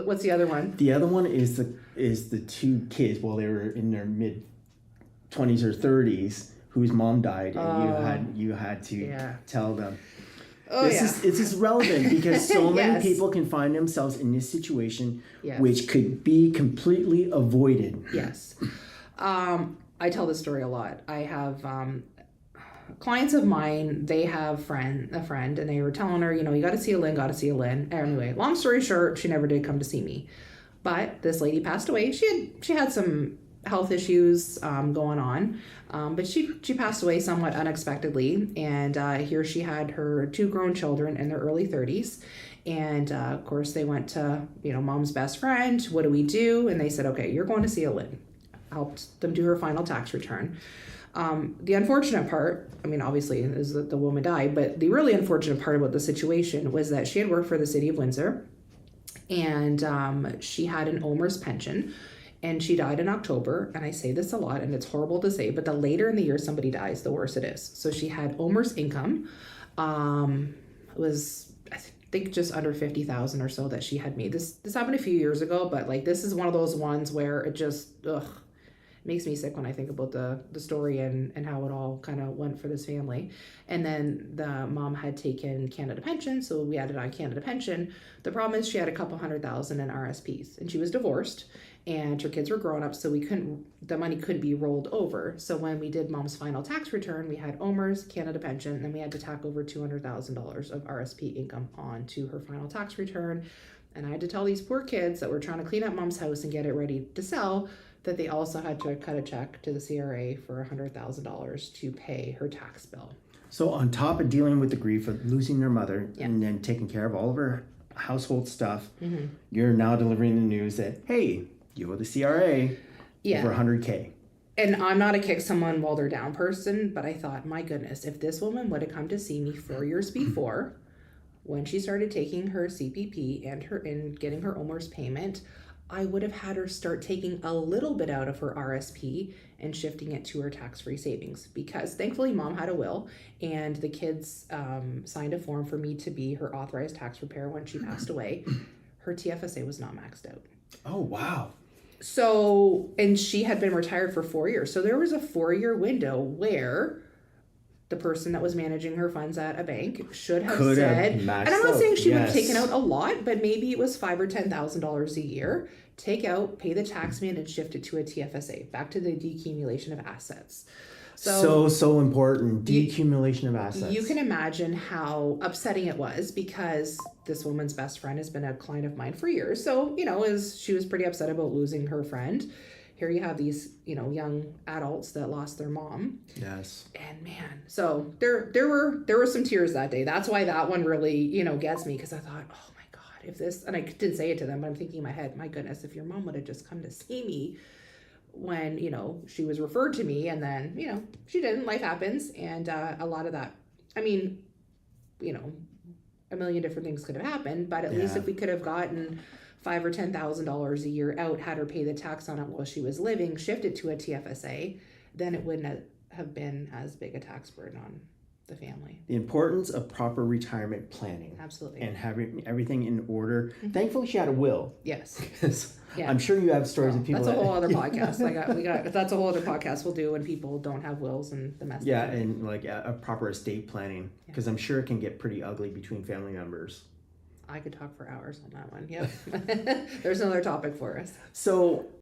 What's the other one? The other one is the two kids while they were in their mid 20s or 30s whose mom died, and you had to tell them. This is relevant because so many people can find themselves in this situation, which could be completely avoided. Yes. I tell this story a lot. I have clients of mine, they have a friend, and they were telling her, you got to see a Lynn. Anyway, long story short, she never did come to see me. But this lady passed away. She had some health issues going on, but she passed away somewhat unexpectedly. And here she had her two grown children in their early 30s. And of course, they went to, mom's best friend. What do we do? And they said, okay, you're going to see a Lynn. Helped them do her final tax return. The unfortunate part, obviously, is that the woman died, but the really unfortunate part about the situation was that she had worked for the city of Windsor, and she had an OMERS pension, and she died in October. And I say this a lot, and it's horrible to say, but the later in the year somebody dies, the worse it is. So she had OMERS income. It was, I think, just under 50,000 or so that she had made. This happened a few years ago, but this is one of those ones where it just makes me sick when I think about the story and how it all kind of went for this family. And then the mom had taken Canada Pension, so we added on Canada Pension. The problem is she had a couple $100,000 in RSPs, and she was divorced, and her kids were grown up, so the money couldn't be rolled over. So when we did mom's final tax return, we had OMERS, Canada Pension, and then we had to tack over $200,000 of RSP income onto her final tax return. And I had to tell these poor kids that were trying to clean up mom's house and get it ready to sell that they also had to cut a check to the CRA for $100,000 to pay her tax bill. So on top of dealing with the grief of losing their mother and then taking care of all of her household stuff, you're now delivering the news that, hey, you owe the CRA over $100K. And I'm not a kick someone while they're down person, but I thought, my goodness, if this woman would have come to see me 4 years before, when she started taking her CPP and getting her OMERS payment, I would have had her start taking a little bit out of her RSP and shifting it to her tax-free savings, because thankfully mom had a will, and the kids signed a form for me to be her authorized tax preparer when she passed away. Her TFSA was not maxed out. Oh, wow. So, and she had been retired for 4 years. So there was a 4-year window where the person that was managing her funds at a bank should have said, and I'm not saying she would have taken out a lot, but maybe it was $5,000 or $10,000 a year. Take out, pay the tax man, and shift it to a TFSA, back to the decumulation of assets. So important, decumulation of assets. You can imagine how upsetting it was, because this woman's best friend has been a client of mine for years. So, she was pretty upset about losing her friend. Here you have these, young adults that lost their mom. Yes. And man, so there were some tears that day. That's why that one really, gets me, because I thought, oh my God, if this, and I didn't say it to them, but I'm thinking in my head, my goodness, if your mom would have just come to see me when, she was referred to me, and then, she didn't, life happens. And a lot of that, a million different things could have happened, but at least if we could have gotten $5,000 or $10,000 a year out, had her pay the tax on it while she was living, shifted to a TFSA, then it wouldn't have been as big a tax burden on the family. The importance of proper retirement planning. Absolutely. And having everything in order. Thankfully, she had a will. Yes. Yeah. I'm sure you have stories of people. That's a whole other podcast. That's a whole other podcast we'll do when people don't have wills and the mess. Yeah, and a proper estate planning, because I'm sure it can get pretty ugly between family members. I could talk for hours on that one. Yep. There's another topic for us. So